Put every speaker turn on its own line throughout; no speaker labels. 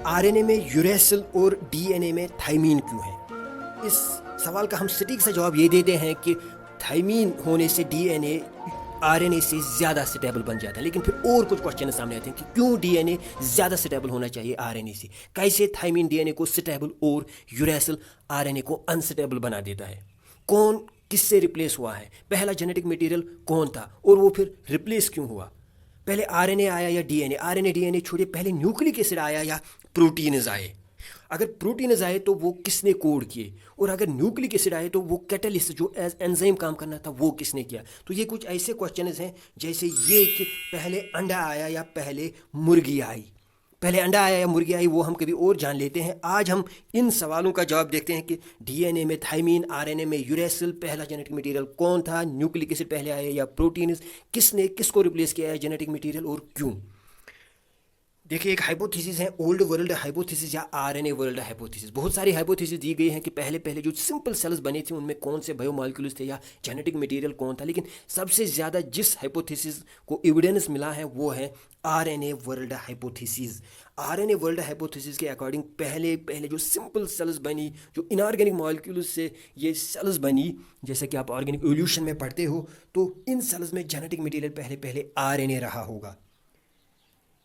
RNA में uracil और DNA में थाइमीन क्यों है? इस सवाल का हम सटीक सा जवाब ये देते हैं कि थाइमीन होने से डीएनए आरएनए से ज़्यादा स्टेबल बन जाता है। लेकिन फिर और कुछ क्वेश्चन सामने आते हैं कि क्यों डीएनए ज़्यादा स्टेबल होना चाहिए आरएनए से? कैसे थाइमीन डीएनए को स्टेबल और यूरेसिल आरएनए को अनस्टेबल बना देता है? कौन किससे रिप्लेस हुआ है? पहला जेनेटिक मटेरियल कौन था और वो फिर रिप्लेस क्यों हुआ? पहले आरएनए आया या डीएनए? आरएनए डीएनए छोड़िए, पहले न्यूक्लिक एसिड आया या प्रोटीन्स आए? अगर प्रोटीन्स आए तो वो किसने कोड किए, और अगर न्यूक्लिक एसिड आए तो वो कैटलिस्ट जो एज एंजाइम काम करना था वो किसने किया? तो ये कुछ ऐसे क्वेश्चंस हैं जैसे ये कि पहले अंडा आया या पहले मुर्गी आई? पहले अंडा आया या मुर्गी आई वो हम कभी और जान लेते हैं। आज हम इन सवालों का जवाब देखते हैं कि डीएनए में थाइमीन, आरएनए में यूरेसिल, पहला जेनेटिक मटेरियल कौन था? न्यूक्लिक एसिड पहले आया या प्रोटीन्स? किसने किसको रिप्लेस किया है जेनेटिक मटेरियल और क्यों? देखिए, एक हाइपोथेसिस है ओल्ड वर्ल्ड हाइपोथेसिस या आरएनए वर्ल्ड हाइपोथेसिस। बहुत सारी हाइपोथेसिस दी गई हैं कि पहले पहले जो सिंपल सेल्स बने थे उनमें कौन से बायोमॉलिक्यूल्स थे या जेनेटिक मटेरियल कौन था। लेकिन सबसे ज़्यादा जिस हाइपोथेसिस को एविडेंस मिला है वो है RNA world hypothesis. RNA world hypothesis के अकॉर्डिंग पहले पहले जो सिंपल सेल्स बनी, जो इनऑर्गेनिक मॉलिक्यूल्स से ये सेल्स बनी, जैसे कि आप ऑर्गेनिक एवोल्यूशन में पढ़ते हो, तो इन सेल्स में जेनेटिक मटेरियल पहले पहले आरएनए रहा होगा।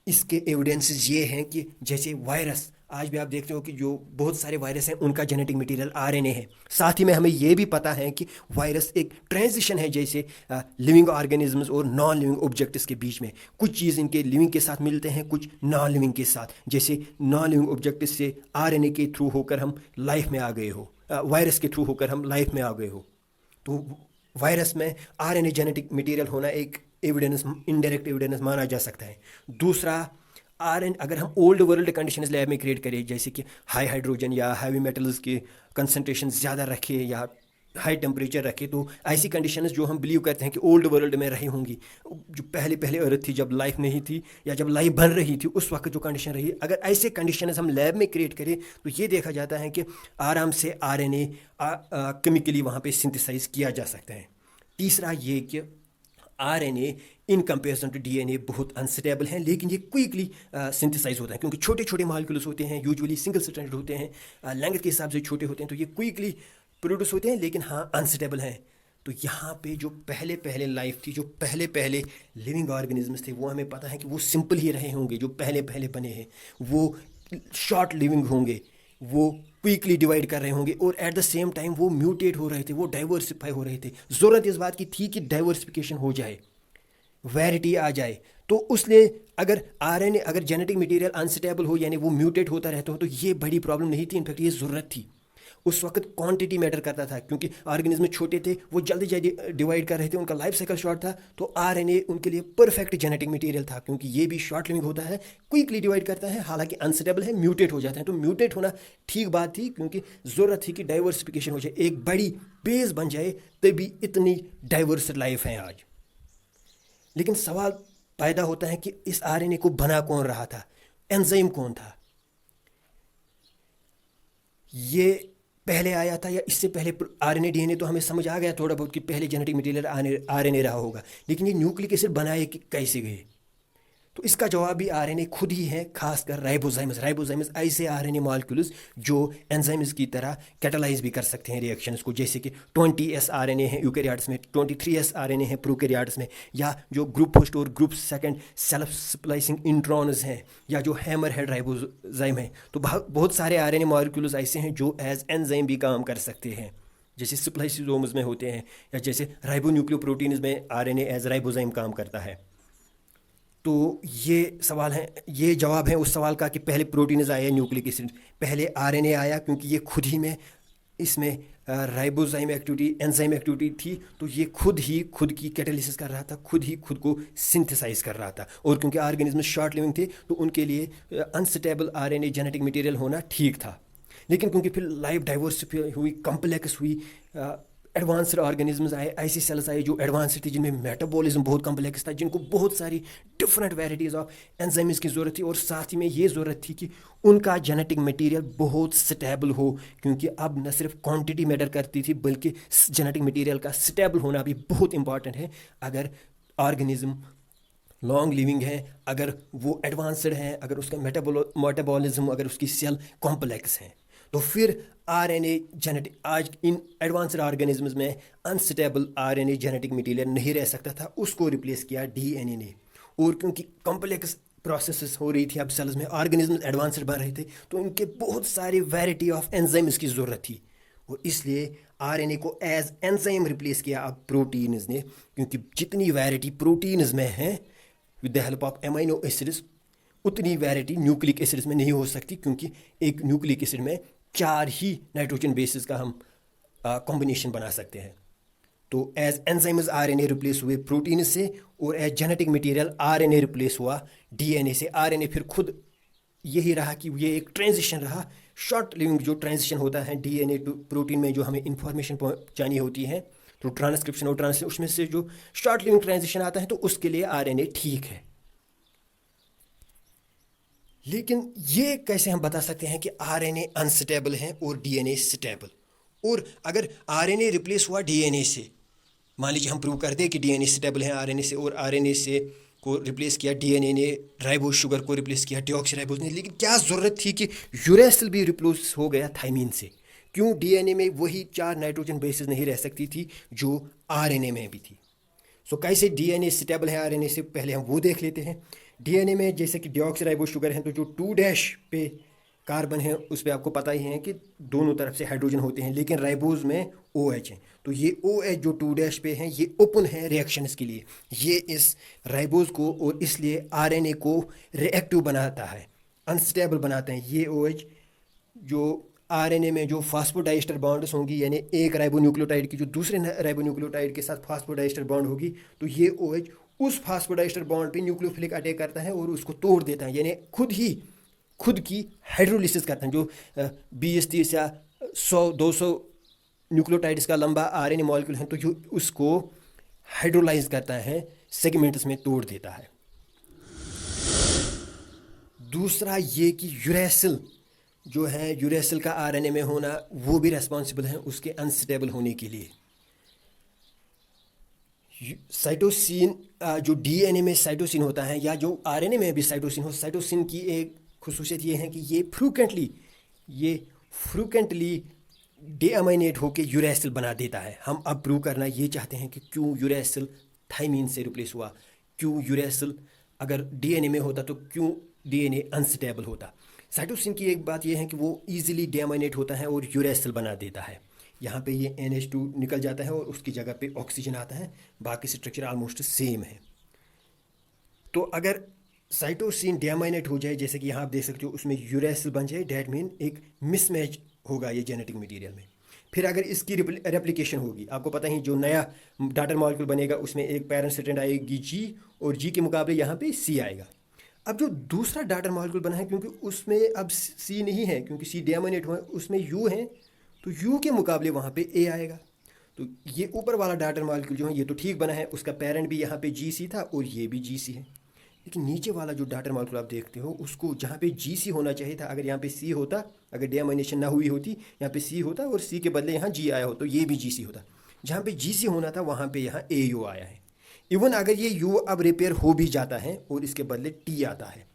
इसके एविडेंसेस ये हैं कि जैसे वायरस, आज भी आप देखते हो कि जो बहुत सारे वायरस हैं उनका जेनेटिक मटेरियल आरएनए है। साथ ही में हमें ये भी पता है कि वायरस एक ट्रांजिशन है, जैसे लिविंग ऑर्गेनिजम्स और नॉन लिविंग ऑब्जेक्ट्स के बीच में। कुछ चीज़ इनके लिविंग के साथ मिलते हैं, कुछ नॉन लिविंग के साथ। जैसे नॉन लिविंग ऑब्जेक्ट्स से आरएनए के थ्रू होकर हम लाइफ में आ गए हो, वायरस के थ्रू होकर हम लाइफ में आ गए हो। तो वायरस में आरएनए जेनेटिक मटेरियल होना एक एविडेंस, इनडायरेक्ट एविडेंस माना जा सकता है। दूसरा, आरएन अगर हम ओल्ड वर्ल्ड कंडीशंस लैब में क्रिएट करें, जैसे कि हाई हाइड्रोजन या हैवी मेटल्स की कंसनट्रेशन ज़्यादा रखे या हाई टेम्परेचर रखे, तो ऐसी कंडीशंस जो हम बिलीव करते हैं कि ओल्ड वर्ल्ड में रही होंगी, जो पहले पहले अर्थ थी जब लाइफ नहीं थी या जब लाइफ बन रही थी उस वक्त जो कंडीशन रही, अगर ऐसे कंडीशंस हम लैब में क्रिएट करें तो ये देखा जाता है कि आराम से आरएनए केमिकली वहाँ पे सिंथेसाइज किया जा सकता है। तीसरा ये कि RNA in comparison to DNA बहुत अनस्टेबल हैं, लेकिन ये क्विकली सिंथेसाइज होता है क्योंकि छोटे छोटे मॉलिक्यूल्स होते हैं, यूजुअली सिंगल स्ट्रैंडेड होते हैं, लेंथ के हिसाब से छोटे होते हैं, तो ये क्विकली प्रोड्यूस होते हैं, लेकिन हाँ अनस्टेबल हैं। तो यहाँ पे जो पहले पहले लाइफ थी, जो पहले पहले लिविंग ऑर्गेनिजम्स थे, वो हमें पता है कि वो सिंपल ही रहे होंगे। जो पहले पहले बने हैं वो शॉर्ट लिविंग होंगे, वो क्विकली डिवाइड कर रहे होंगे, और एट द सेम टाइम वो म्यूटेट हो रहे थे, वो डाइवर्सिफाई हो रहे थे। ज़रूरत इस बात की थी कि डाइवर्सिफिकेशन हो जाए, वैरिटी आ जाए। तो उसने अगर आरएनए, अगर जेनेटिक मटेरियल अनस्टेबल हो यानी वो म्यूटेट होता रहता हो, तो ये बड़ी प्रॉब्लम नहीं थी। इनफैक्ट ये ज़रूरत थी। उस वक्त क्वांटिटी मैटर करता था क्योंकि ऑर्गेनिज्म छोटे थे, वो जल्दी जल्दी डिवाइड कर रहे थे, उनका लाइफ साइकिल शॉर्ट था। तो आरएनए उनके लिए परफेक्ट जेनेटिक मटेरियल था क्योंकि ये भी शॉर्ट लिविंग होता है, क्विकली डिवाइड करता है, हालांकि अनस्टेबल है, म्यूटेट हो जाता है। तो म्यूटेट होना ठीक बात थी क्योंकि ज़रूरत थी कि डाइवर्सिफिकेशन हो जाए, एक बड़ी बेस बन जाए, तभी इतनी डाइवर्स लाइफ है आज। लेकिन सवाल पैदा होता है कि इस आरएनए को बना कौन रहा था, एंजाइम कौन था? ये पहले आया था या इससे पहले? आरएनए डीएनए तो हमें समझ आ गया थोड़ा बहुत कि पहले जेनेटिक मटेरियल आरएनए रहा होगा, लेकिन ये न्यूक्लिक एसिड बनाए कि कैसे गए? तो इसका जवाब भी आरएनए खुद ही है, खासकर राइबोजाइमस। राइबोजाइमस ऐसे आरएनए मॉलिक्यूल्स जो एंजाइम्स की तरह कैटालाइज भी कर सकते हैं रिएक्शंस को, जैसे कि 20s आरएनए है यूकैरियोट्स में, 23s आरएनए है प्रोकैरियोट्स में, या जो ग्रुप फर्स्ट और group second self splicing introns हैं, या जो हैमर हेड राइबोजाइम है। तो बहुत सारे आरएनए मॉलिक्यूल्स ऐसे हैं जो एज एंजाइम भी काम कर सकते हैं, जैसे स्प्लाइसिसोम्स में होते हैं, या जैसे राइबोन्यूक्लियोप्रोटीन्स में आरएनए एज राइबोजाइम काम करता है। तो ये सवाल है, ये जवाब है उस सवाल का कि पहले प्रोटीन्स आए न्यूक्लिक एसिड, पहले आरएनए आया, क्योंकि ये खुद ही में इसमें राइबोजाइम एक्टिविटी, एंजाइम एक्टिविटी थी। तो ये खुद ही खुद की कैटालिसिस कर रहा था, खुद ही खुद को सिंथेसाइज कर रहा था। और क्योंकि ऑर्गेनिज्म शॉर्ट लिविंग थे तो उनके लिए अनस्टेबल आरएनए जेनेटिक मटेरियल होना ठीक था। लेकिन क्योंकि फिर लाइफ डाइवर्सिफाई हुई, कम्प्लेक्स हुई, एडवांस्ड ऑर्गेनिजम्स आए, ऐसी सेल्स आए जो एडवांस्ड थी, जिनमें मेटाबॉलिज्म बहुत कम्प्लेक्स था, जिनको बहुत सारी डिफरेंट वेराइटीज़ ऑफ एंजाइम्स की ज़रूरत थी, और साथ ही में ये ज़रूरत थी कि उनका जेनेटिक मटेरियल बहुत स्टेबल हो, क्योंकि अब न सिर्फ क्वांटिटी मैटर करती थी बल्कि जेनेटिक मटेरियल का स्टेबल होना भी बहुत इंपॉर्टेंट है अगर ऑर्गेनिज्म लॉन्ग लिविंग है, अगर वो एडवांस्ड है, अगर उसका मेटाबॉलिज्म, अगर उसकी सेल कॉम्प्लेक्स हैं, तो फिर आरएनए जेनेटिक, आज इन एडवांस्ड ऑर्गेनिजम्स में अनस्टेबल आरएनए जेनेटिक मटेरियल नहीं रह सकता था, उसको रिप्लेस किया डीएनए ने। और क्योंकि कॉम्प्लेक्स प्रोसेसेस हो रही थी अब सेल्स में, ऑर्गेनिज्म एडवांस्ड बन रहे थे, तो इनके बहुत सारी वैरायटी ऑफ एंजाइम्स की ज़रूरत थी, और इसलिए आरएनए को एज एंजाइम रिप्लेस किया अब प्रोटीन्स ने, क्योंकि जितनी वैरायटी प्रोटीन्स में है with the help of amino acids, उतनी वैरायटी न्यूक्लिक एसिड्स में नहीं हो सकती, क्योंकि एक न्यूक्लिक एसिड में 4 ही नाइट्रोजन बेसिस का हम कॉम्बिनेशन बना सकते हैं। तो एज एंजाइम्स आरएनए रिप्लेस हुए प्रोटीन से, और as genetic material RNA replace हुआ डीएनए से। आरएनए फिर खुद यही रहा कि ये एक ट्रांजिशन रहा, शॉर्ट लिविंग जो ट्रांजिशन होता है डीएनए टू प्रोटीन में, जो हमें इंफॉर्मेशन पहुंचानी होती है तो ट्रांसक्रिप्शन और ट्रांसलेशन, उसमें से जो शॉर्ट लिविंग ट्रांजिशन आता है, तो उसके लिए आरएनए ठीक है। लेकिन ये कैसे हम बता सकते हैं कि आरएनए अनस्टेबल है और डीएनए स्टेबल? और अगर आरएनए रिप्लेस हुआ डीएनए से, मान लीजिए हम प्रूव कर दें कि डीएनए स्टेबल है आरएनए से, और आरएनए से को रिप्लेस किया डीएनए ने, राइबोज शुगर को रिप्लेस किया डीऑक्सीराइबोज ने, लेकिन क्या ज़रूरत थी कि यूरेसिल भी रिप्लेस हो गया थाइमीन से? क्यों डीएनए में वही 4 नाइट्रोजन बेसेस नहीं रह सकती थी जो आरएनए में भी थी? सो कैसे डीएनए स्टेबल है आरएनए से, पहले हम वो देख लेते हैं। डीएनए में जैसे कि डीऑक्सीराइबोज शुगर है, तो जो 2' पे कार्बन है उस पर आपको पता ही है कि दोनों तरफ से हाइड्रोजन होते हैं, लेकिन राइबोज में OH है, तो ये OH जो 2' पे है ये ओपन है रिएक्शंस के लिए, ये इस राइबोज को और इसलिए आरएनए को रिएक्टिव बनाता है, अनस्टेबल बनाते हैं। ये OH जो आरएनए में जो फास्फोडाइस्टर बॉन्ड्स होंगी, यानी एक राइबोन्यूक्लियोटाइड की जो दूसरे राइबोन्यूक्लियोटाइड के साथ फास्फोडाइस्टर बॉन्ड होगी, तो ये OH उस फास्फोडाइस्टर बॉन्ड पे न्यूक्लियोफिलिक अटैक करता है और उसको तोड़ देता है, यानी खुद की हाइड्रोलिसिस करते हैं। जो 20-30 या 100-200 न्यूक्लियोटाइड्स का लंबा आरएनए मॉलिक्यूल है, तो जो उसको हाइड्रोलाइज करता है, सेगमेंट्स में तोड़ देता है। दूसरा ये कि यूरेसिल जो है, यूरेसिल का आरएनए में होना, वो भी रेस्पॉन्सिबल है उसके अनस्टेबल होने के लिए। साइटोसिन, जो डीएनए में साइटोसिन होता है, या जो आरएनए में भी साइटोसिन हो, साइटोसिन की एक खुसूसियत ये है कि ये फ्रूकेंटली डीअमाइनेट होकर यूरेसिल बना देता है। हम अब प्रूव करना ये चाहते हैं कि क्यों यूरेसिल थाइमीन से रिप्लेस हुआ, क्यों यूरेसिल अगर डीएनए में होता तो क्यों डीएनए अनस्टेबल होता। साइटोसिन की एक बात यह है कि वो ईजिली डीअमाइनेट होता है और यूरेसिल बना देता है। यहाँ पे ये NH2 निकल जाता है और उसकी जगह पे ऑक्सीजन आता है, बाकी स्ट्रक्चर ऑलमोस्ट सेम है। तो अगर साइटोसिन डीअमाइनेट हो जाए, जैसे कि यहाँ आप देख सकते हो उसमें यूरेसिल बन जाए, डेट मीन एक मिसमैच होगा ये जेनेटिक मटेरियल में। फिर अगर इसकी रेप्लिकेशन होगी, आपको पता ही जो नया डाटर मॉलिक्यूल बनेगा उसमें एक पैरेंट स्ट्रैंड आएगी G, और G के मुकाबले यहाँ पे C आएगा। अब जो दूसरा डाटर मॉलिक्यूल बना है, क्योंकि उसमें अब C नहीं है, क्योंकि C डीअमाइनेट हुआ है, उसमें U है, तो U के मुकाबले वहाँ पे A आएगा। तो ये ऊपर वाला डाटर मॉलिक्यूल जो है ये तो ठीक बना है, उसका पेरेंट भी यहाँ पे GC था और ये भी GC है। लेकिन नीचे वाला जो डाटर मॉलिक्यूल आप देखते हो, उसको जहाँ पे GC होना चाहिए था, अगर यहाँ पे C होता, अगर डीअमाइनेशन ना हुई होती, यहाँ पे C होता और C के बदले यहाँ G आया हो, तो ये भी GC होता। जहाँ पे GC होना था वहाँ पे यहाँ AU आया है। इवन अगर ये U अब रिपेयर हो भी जाता है और इसके बदले T आता है,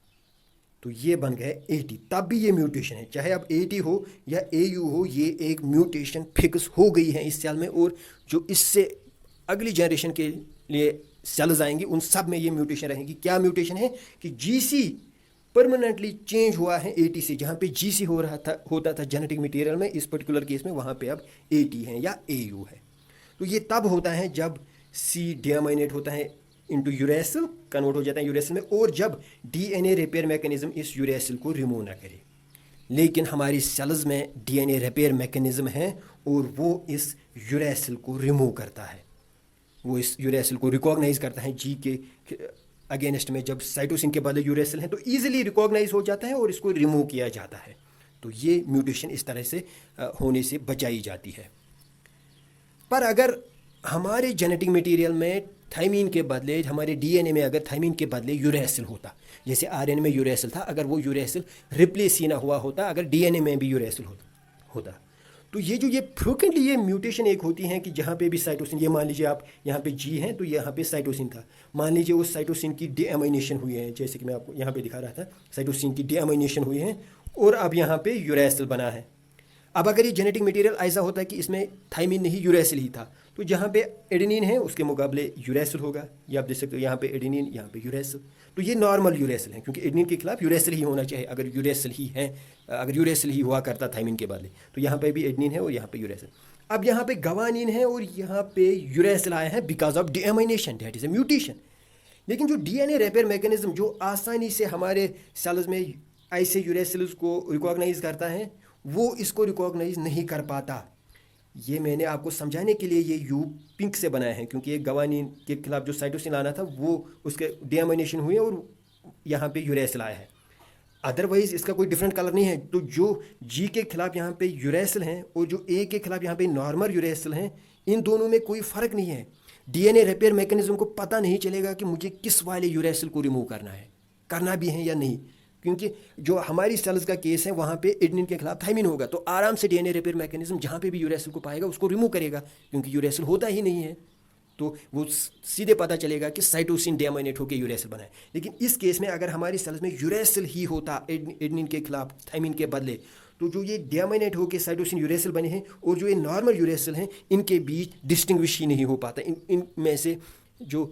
तो ये बन गया AT, तब भी ये म्यूटेशन है। चाहे अब AT हो या AU हो, ये एक म्यूटेशन फिक्स हो गई है इस सेल में, और जो इससे अगली जनरेशन के लिए सेल्स आएंगी उन सब में ये म्यूटेशन रहेगी। क्या म्यूटेशन है कि GC परमानेंटली चेंज हुआ है AT से, जहाँ पे GC होता था जेनेटिक मटेरियल में, इस पर्टिकुलर केस में वहाँ पे अब AT है या AU है। तो ये तब होता है जब C डीअमाइनेट होता है इनटू यूरेसिल, कन्वर्ट हो जाता है यूरेसिल में, और जब DNA रिपेयर मैकेनिज्म इस यूरेसिल को रिमूव ना करे। लेकिन हमारी सेल्स में DNA रिपेयर मैकेनिज्म है और वो इस यूरेसिल को रिमूव करता है, वो इस यूरेसिल को रिकॉग्नाइज करता है G के अगेंस्ट में। जब साइटोसिन के बदले यूरेसिल है तो ईजिली रिकॉग्नाइज हो जाता है और इसको रिमूव किया जाता है। तो ये म्यूटेशन इस तरह से होने से बचाई जाती है। पर अगर हमारे जेनेटिक मटेरियल में थाइमीन के बदले, हमारे डीएनए में अगर थाइमीन के बदले यूरेसिल होता, जैसे आरएनए में यूरेसिल था, अगर वो यूरेसिल रिप्लेस ही ना हुआ होता, अगर डीएनए में भी यूरेसिल होता, तो ये फ्रिक्वेंटली ये म्यूटेशन एक होती हैं कि जहाँ पे भी साइटोसिन, ये मान लीजिए आप यहाँ पे जी हैं तो यहाँ पे साइटोसिन था, मान लीजिए उस साइटोसिन की डीएमाइनेशन हुई है, जैसे कि मैं आपको यहाँ पे दिखा रहा था, साइटोसिन की डीएमाइनेशन हुई है और अब यहाँ पे यूरेसिल बना है। अब अगर ये जेनेटिक मटेरियल ऐसा होता है कि इसमें थाइमिन नहीं यूरेसिल ही था, तो जहाँ पे एडेनिन है उसके मुकाबले यूरेसिल होगा। ये आप देख सकते हो, यहाँ पे एडेनिन, यहाँ पे यूरेसिल। तो ये नॉर्मल यूरेसिल है, क्योंकि एडेनिन के खिलाफ यूरेसिल ही होना चाहिए। अगर यूरेसिल ही है, अगर यूरेसिल ही हुआ करता थाइमिन के बदले, तो यहाँ पे भी एडेनिन है और यहाँ पे यूरेसिल। अब यहाँ पे गवानिन है और यहाँ पे यूरेसिल आया है because of deamination, that is a mutation. लेकिन जो डीएनए रिपेयर मैकेनिज्म जो आसानी से हमारे सेल्स में ऐसे यूरेसिल्स को रिकॉग्नाइज करता है, वो इसको रिकॉग्नाइज नहीं कर पाता। ये मैंने आपको समझाने के लिए ये यू पिंक से बनाया है, क्योंकि ये गवानिन के खिलाफ जो साइटोसिन आना था वो उसके डीएमाइनेशन हुए और यहाँ पे यूरेसिल आया है। अदरवाइज इसका कोई डिफरेंट कलर नहीं है। तो जो जी के खिलाफ यहाँ पे यूरेसिल हैं और जो ए के खिलाफ यहाँ पे नॉर्मल यूरेसिल हैं, इन दोनों में कोई फ़र्क नहीं है। डीएनए रिपेयर मैकेनिज्म को पता नहीं चलेगा कि मुझे किस वाले यूरेसिल को रिमूव करना है, करना भी है या नहीं, क्योंकि जो हमारी सेल्स का केस है वहाँ पे एडेनिन के खिलाफ थाइमिन होगा, तो आराम से डीएनए रिपेयर मैकेनिज्म जहाँ पे भी यूरेसिल को पाएगा उसको रिमूव करेगा, क्योंकि यूरेसिल होता ही नहीं है। तो वो सीधे पता चलेगा कि साइटोसिन डीएमाइनेट होकर यूरेसिल बना है। लेकिन इस केस में अगर हमारी सेल्स में यूरेसिल ही होता एडेनिन के खिलाफ थाइमिन के बदले, तो जो ये डीएमाइनेट होकर साइटोसिन यूरेसिल बने हैं और जो ये नॉर्मल यूरेसिल हैं, इनके बीच डिस्टिंग्विश ही नहीं हो पाता। इनमें से जो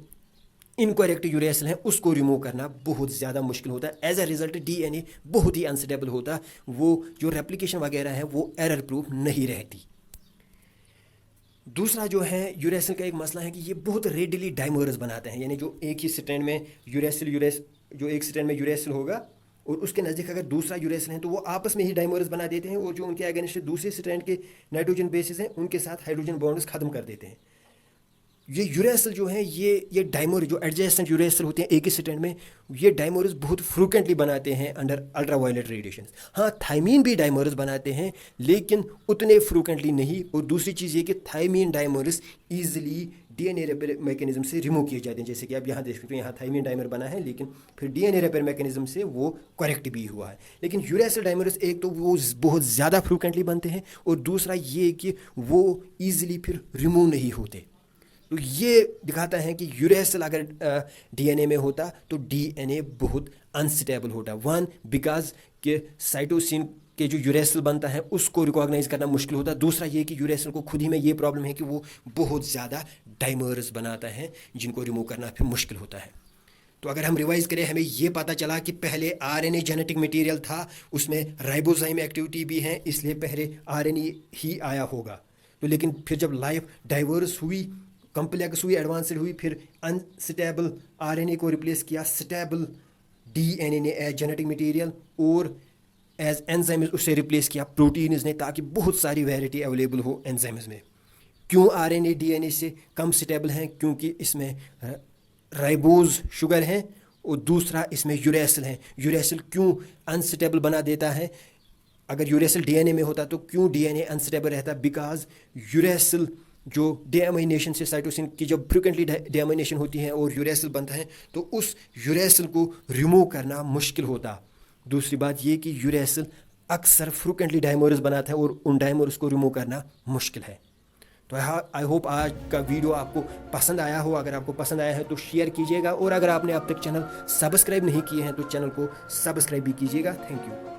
इनकरेक्ट यूरेसिल हैं उसको रिमूव करना बहुत ज़्यादा मुश्किल होता है। एज अ रिजल्ट डीएनए बहुत ही अनस्टेबल होता, वो जो रेप्लिकेशन वगैरह है वो एरर प्रूफ नहीं रहती। दूसरा जो है यूरेसिल का एक मसला है कि ये बहुत रेडिली डाइमर्स बनाते हैं, यानी जो एक ही स्ट्रैंड में जो एक स्ट्रैंड में यूरेसिल होगा और उसके नज़दीक अगर दूसरा यूरेसिल है तो वो आपस में ही डाइमर्स बना देते हैं और जो उनके अगेंस्ट दूसरे स्ट्रैंड के नाइट्रोजन बेसिस हैं उनके साथ हाइड्रोजन बॉन्ड्स खत्म कर देते हैं। ये यूरेसिल जो है ये डाइमर जो एडजेसेंट यूरेसिल होते हैं एक ही स्ट्रैंड में, ये डाइमर्स बहुत फ्रिक्वेंटली बनाते हैं अंडर अल्ट्रावायलेट रेडिएशन। हाँ, थाइमीन भी डाइमर्स बनाते हैं लेकिन उतने फ्रिक्वेंटली नहीं। और दूसरी चीज़ ये कि thymine dimers easily DNA repair mechanism से रिमूव किए जाते हैं, जैसे कि आप यहाँ देख सकते हो, यहाँ थाइमीन डाइमर बना है लेकिन फिर डीएनए रिपेयर मैकेनिज्म से वो करेक्ट भी हुआ है। लेकिन यूरेसिल डाइमर्स एक तो वो बहुत ज़्यादा फ्रिक्वेंटली बनते हैं और दूसरा ये कि वो ईजिली फिर रिमूव नहीं होते। तो ये दिखाता है कि यूरेसिल अगर डीएनए में होता तो डीएनए बहुत अनस्टेबल होता। वन, बिकॉज के साइटोसिन के जो यूरेसिल बनता है उसको रिकॉग्नाइज करना मुश्किल होता। दूसरा ये कि यूरेसिल को खुद ही में ये प्रॉब्लम है कि वो बहुत ज़्यादा डाइमर्स बनाता है जिनको रिमूव करना फिर मुश्किल होता है। तो अगर हम रिवाइज करें, हमें ये पता चला कि पहले आरएनए जेनेटिक मटेरियल था, उसमें राइबोजाइम एक्टिविटी भी है, इसलिए पहले आरएनए ही आया होगा। तो लेकिन फिर जब लाइफ डाइवर्स हुई, कम्प्लेक्स हुई, एडवांस्ड हुई, फिर अनस्टेबल आरएनए को रिप्लेस किया स्टेबल डीएनए ने एज जेनेटिक मटेरियल और एज एंजाइम्स उससे रिप्लेस किया प्रोटीन्स ने, ताकि बहुत सारी वैरायटी अवेलेबल हो एंजाइम्स में। क्यों आरएनए डीएनए से कम स्टेबल हैं? क्योंकि इसमें राइबोज शुगर है और दूसरा इसमें यूरेसिल है। यूरेसिल क्यों अनस्टेबल बना देता है? अगर यूरेसिल डीएनए में होता तो क्यों डीएनए अनस्टेबल रहता? बिकॉज यूरेसिल जो डीएमाइनेशन से साइटोसिन की जब फ्रिक्वेंटली डीएमाइनेशन होती है और यूरेसिल बनता है तो उस यूरेसिल को रिमूव करना मुश्किल होता। दूसरी बात ये कि यूरेसिल अक्सर फ्रिक्वेंटली डाइमर्स बनाता है और उन डाइमर्स को रिमूव करना मुश्किल है। तो आई होप आज का वीडियो आपको पसंद आया हो। अगर आपको पसंद आया है तो शेयर कीजिएगा और अगर आपने अब तक चैनल सब्सक्राइब नहीं किए हैं तो चैनल को सब्सक्राइब भी कीजिएगा। Thank you.